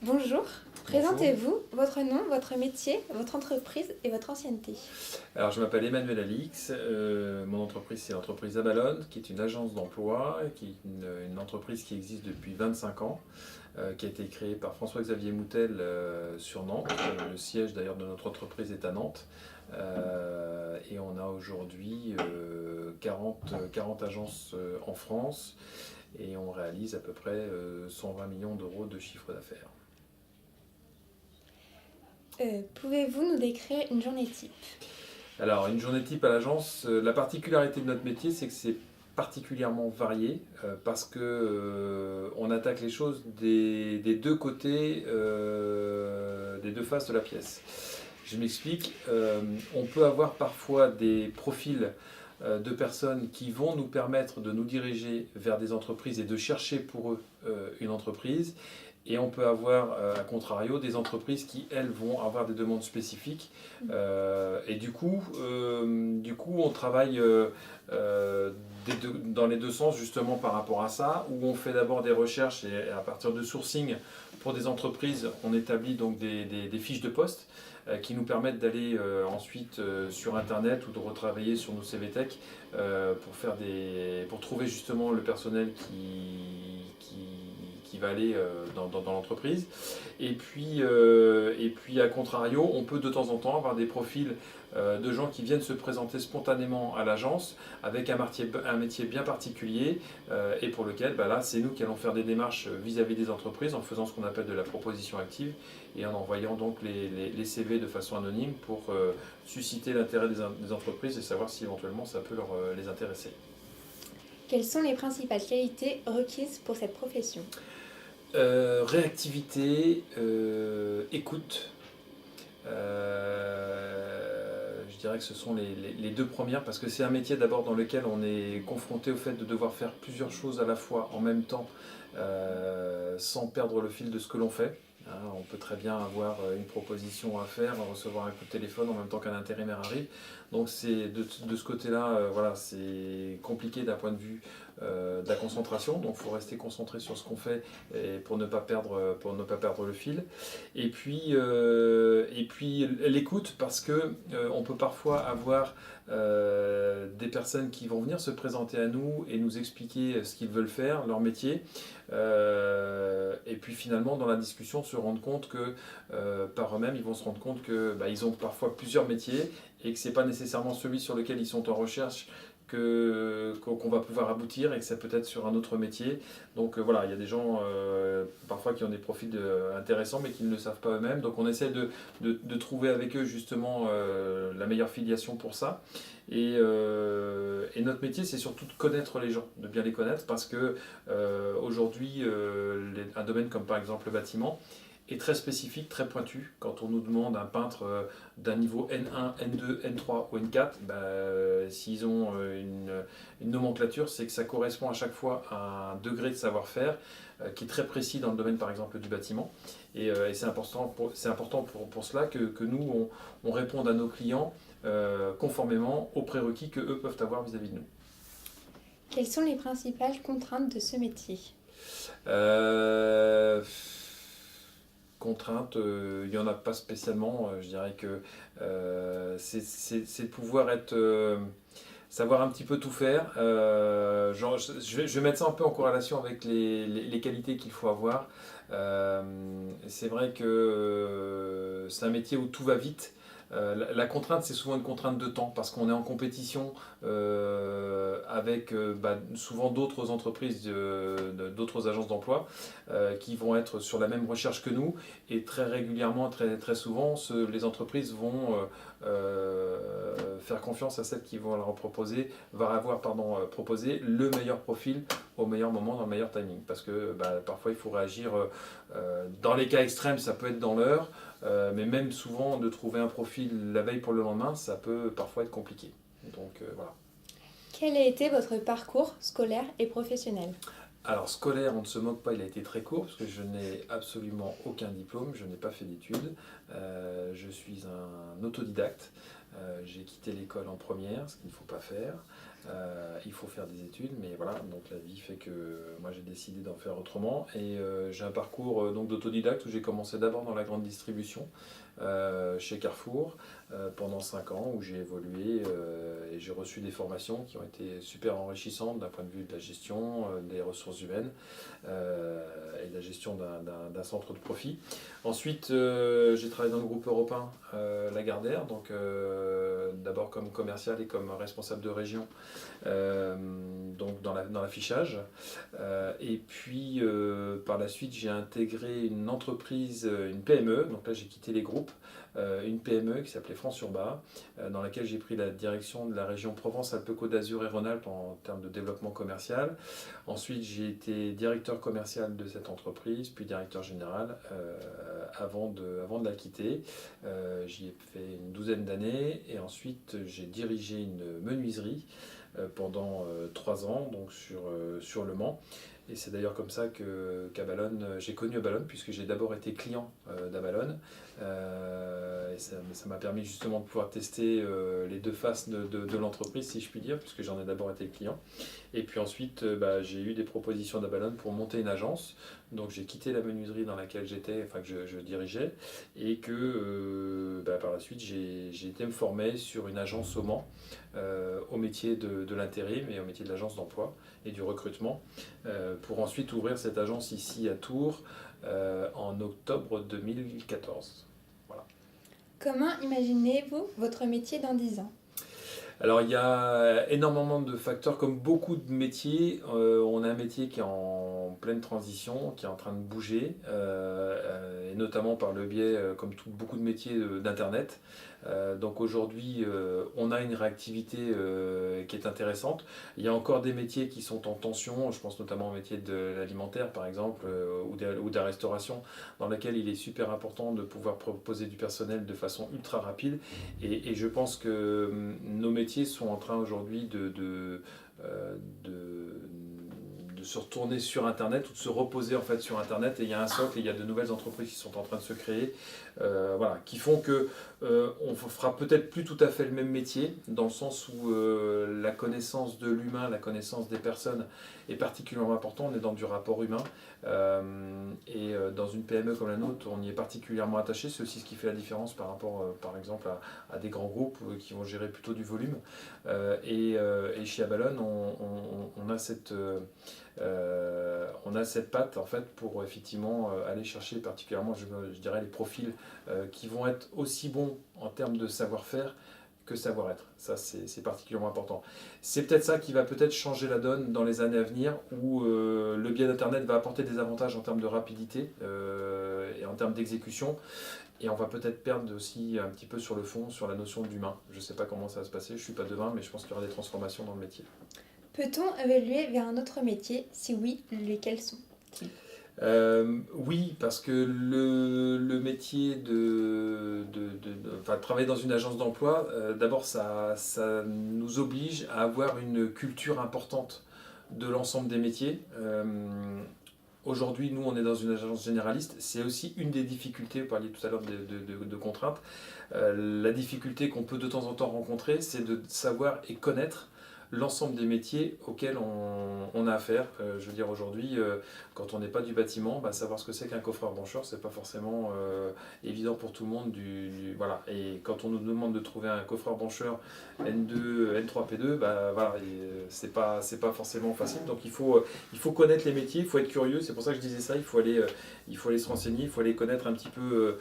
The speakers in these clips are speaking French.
Bonjour, Bonjour. présentez-vous, votre nom, votre métier, votre entreprise et votre ancienneté. Alors, je m'appelle Emmanuel Alix. Mon entreprise, c'est l'entreprise Abalone, qui est une agence d'emploi, qui est une entreprise qui existe depuis 25 ans, qui a été créée par François-Xavier Moutel sur Nantes. Le siège d'ailleurs de notre entreprise est à Nantes. Et on a aujourd'hui 40 agences en France et on réalise à peu près 120 millions d'euros de chiffre d'affaires. Pouvez-vous nous décrire une journée type? Alors, une journée type à l'agence, la particularité de notre métier, c'est que c'est particulièrement varié parce que on attaque les choses des deux côtés, des deux faces de la pièce. Je m'explique. On peut avoir parfois des profils de personnes qui vont nous permettre de nous diriger vers des entreprises et de chercher pour eux une entreprise. Et on peut avoir, à contrario, des entreprises qui, elles, vont avoir des demandes spécifiques. Et du coup, on travaille dans les deux sens, justement, par rapport à ça, où on fait d'abord des recherches et à partir de sourcing pour des entreprises, on établit donc des fiches de poste qui nous permettent d'aller ensuite sur Internet ou de retravailler sur nos CVTech pour trouver justement le personnel qui va aller dans l'entreprise. Et puis, à contrario, on peut de temps en temps avoir des profils de gens qui viennent se présenter spontanément à l'agence avec un métier bien particulier et pour lequel, là, c'est nous qui allons faire des démarches vis-à-vis des entreprises en faisant ce qu'on appelle de la proposition active et en envoyant donc les CV de façon anonyme pour susciter l'intérêt des entreprises et savoir si éventuellement ça peut les intéresser. Quelles sont les principales qualités requises pour cette profession? Réactivité, écoute. Je dirais que ce sont les deux premières parce que c'est un métier d'abord dans lequel on est confronté au fait de devoir faire plusieurs choses à la fois en même temps sans perdre le fil de ce que l'on fait. Hein, on peut très bien avoir une proposition à faire, recevoir un coup de téléphone en même temps qu'un intérimaire arrive. Donc c'est de ce côté-là, voilà, c'est compliqué d'un point de vue de la concentration. Donc il faut rester concentré sur ce qu'on fait et pour ne pas perdre le fil. Et puis l'écoute, parce que on peut parfois avoir des personnes qui vont venir se présenter à nous et nous expliquer ce qu'ils veulent faire, leur métier. Et puis finalement, dans la discussion, se rendre compte que par eux-mêmes, ils vont se rendre compte que ils ont parfois plusieurs métiers et que c'est pas nécessairement celui sur lequel ils sont en recherche qu'on va pouvoir aboutir et que ça peut être sur un autre métier. Donc voilà, il y a des gens parfois qui ont des profils intéressants mais qui ne le savent pas eux-mêmes. Donc on essaie de trouver avec eux justement la meilleure filiation pour ça. Et notre métier, c'est surtout de connaître les gens, de bien les connaître parce que aujourd'hui, un domaine comme par exemple le bâtiment, est très spécifique, très pointu. Quand on nous demande un peintre d'un niveau N1, N2, N3 ou N4, s'ils ont une nomenclature, c'est que ça correspond à chaque fois à un degré de savoir-faire qui est très précis dans le domaine par exemple du bâtiment. Et c'est important pour cela que nous, on réponde à nos clients conformément aux prérequis que eux peuvent avoir vis-à-vis de nous. Quelles sont les principales contraintes de ce métier? Euh, Contraintes, il n'y en a pas spécialement. Je dirais que c'est de pouvoir savoir un petit peu tout faire. Je vais mettre ça un peu en corrélation avec les qualités qu'il faut avoir. C'est vrai que c'est un métier où tout va vite. La contrainte, c'est souvent une contrainte de temps parce qu'on est en compétition avec souvent d'autres entreprises, d'autres agences d'emploi qui vont être sur la même recherche que nous. Et très régulièrement, très, très souvent, les entreprises vont faire confiance à celles qui vont leur proposer le meilleur profil au meilleur moment, dans le meilleur timing. Parce que parfois, il faut réagir. Dans les cas extrêmes, ça peut être dans l'heure. Mais même souvent, de trouver un profil la veille pour le lendemain, ça peut parfois être compliqué. Donc voilà. Quel a été votre parcours scolaire et professionnel? Alors scolaire, on ne se moque pas, il a été très court parce que je n'ai absolument aucun diplôme, je n'ai pas fait d'études. Je suis un autodidacte. J'ai quitté l'école en première, ce qu'il ne faut pas faire. Il faut faire des études, mais voilà, donc la vie fait que moi j'ai décidé d'en faire autrement. Et j'ai un parcours donc d'autodidacte où j'ai commencé d'abord dans la grande distribution chez Carrefour pendant 5 ans où j'ai évolué et j'ai reçu des formations qui ont été super enrichissantes d'un point de vue de la gestion des ressources humaines et de la gestion d'un centre de profit. Ensuite, j'ai travaillé dans le groupe européen Lagardère, donc d'abord comme commercial et comme responsable de région, donc dans l'affichage. Et puis par la suite, j'ai intégré une entreprise, une PME, donc là j'ai quitté les groupes, une PME qui s'appelait France-Urbain, dans laquelle j'ai pris la direction de la région Provence-Alpes-Côte d'Azur et Rhône-Alpes en termes de développement commercial. Ensuite, j'ai été directeur commercial de cette entreprise, puis directeur général avant de la quitter. J'y ai fait une douzaine d'années et ensuite j'ai dirigé une menuiserie pendant 3 ans donc sur Le Mans. Et c'est d'ailleurs comme ça qu'Abalone, j'ai connu Abalone, puisque j'ai d'abord été client d'Abalone. Et ça m'a permis justement de pouvoir tester les deux faces de l'entreprise, si je puis dire, puisque j'en ai d'abord été client. Et puis ensuite, j'ai eu des propositions d'Abalone pour monter une agence. Donc j'ai quitté la menuiserie dans laquelle j'étais, enfin que je dirigeais, et que par la suite, j'ai été me former sur une agence au Mans, au métier de l'intérim et au métier de l'agence d'emploi et du recrutement, pour ensuite ouvrir cette agence ici à Tours en octobre 2014. Voilà. Comment imaginez-vous votre métier dans 10 ans? Alors il y a énormément de facteurs, comme beaucoup de métiers. On a un métier qui est en pleine transition, qui est en train de bouger, et notamment par le biais, comme beaucoup de métiers, d'Internet. Donc aujourd'hui, on a une réactivité qui est intéressante. Il y a encore des métiers qui sont en tension, je pense notamment au métier de l'alimentaire par exemple, ou de la restauration, dans laquelle il est super important de pouvoir proposer du personnel de façon ultra rapide. Et je pense que nos métiers sont en train aujourd'hui de se retourner sur Internet ou de se reposer en fait sur Internet. Et il y a un socle et il y a de nouvelles entreprises qui sont en train de se créer, voilà, qui font que on fera peut-être plus tout à fait le même métier, dans le sens où la connaissance de l'humain, la connaissance des personnes est particulièrement importante. On est dans du rapport humain. Dans une PME comme la nôtre, on y est particulièrement attaché. C'est aussi ce qui fait la différence par rapport, par exemple, à des grands groupes qui vont gérer plutôt du volume. Et chez Abalone, on a cette patte en fait pour effectivement aller chercher particulièrement, je dirais, les profils qui vont être aussi bons en termes de savoir-faire que savoir-être. Ça, c'est particulièrement important. C'est peut-être ça qui va peut-être changer la donne dans les années à venir, où le biais d'Internet va apporter des avantages en termes de rapidité et en termes d'exécution. Et on va peut-être perdre aussi un petit peu sur le fond, sur la notion d'humain. Je ne sais pas comment ça va se passer, je ne suis pas devin, mais je pense qu'il y aura des transformations dans le métier. Peut-on évoluer vers un autre métier? Si oui, lesquels sont-ils? Oui, parce que le métier enfin, travailler dans une agence d'emploi, d'abord ça nous oblige à avoir une culture importante de l'ensemble des métiers. Aujourd'hui, nous, on est dans une agence généraliste. C'est aussi une des difficultés, vous parliez tout à l'heure de contraintes. La difficulté qu'on peut de temps en temps rencontrer, c'est de savoir et connaître l'ensemble des métiers auxquels on a affaire. Je veux dire, aujourd'hui, quand on n'est pas du bâtiment, savoir ce que c'est qu'un coffreur-brancheur, c'est pas forcément évident pour tout le monde. Voilà. Et quand on nous demande de trouver un coffreur-brancheur N2, N3P2, voilà, c'est pas forcément facile. Donc il faut connaître les métiers, il faut être curieux. C'est pour ça que je disais ça. Il faut aller se renseigner, il faut aller connaître un petit peu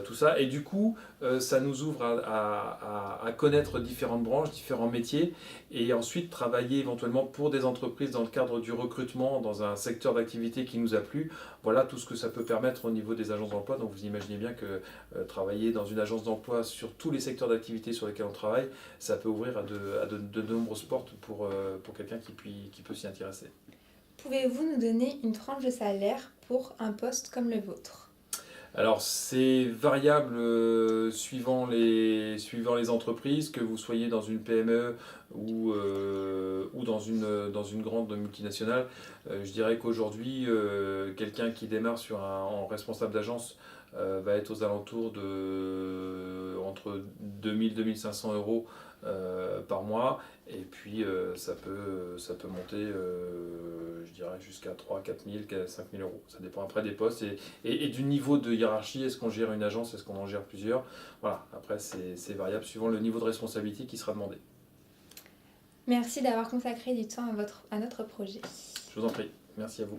tout ça. Et du coup, ça nous ouvre à connaître différentes branches, différents métiers, et ensuite travailler éventuellement pour des entreprises dans le cadre du recrutement, dans un secteur d'activité qui nous a plu. Voilà tout ce que ça peut permettre au niveau des agences d'emploi. Donc vous imaginez bien que travailler dans une agence d'emploi sur tous les secteurs d'activité sur lesquels on travaille, ça peut ouvrir à de nombreuses portes pour quelqu'un qui peut s'y intéresser. Pouvez-vous nous donner une tranche de salaire pour un poste comme le vôtre? Alors c'est variable suivant les entreprises, que vous soyez dans une PME ou dans une grande multinationale. Je dirais qu'aujourd'hui, quelqu'un qui démarre en responsable d'agence va être aux alentours de entre 2000 et 2500 euros par mois. Et puis ça peut monter, je dirais, jusqu'à 3 4 000, 5 000 euros. Ça dépend après des postes et du niveau de hiérarchie. Est-ce qu'on gère une agence, est-ce qu'on en gère plusieurs? Voilà, après c'est variable suivant le niveau de responsabilité qui sera demandé. Merci d'avoir consacré du temps à notre projet. Je vous en prie, merci à vous.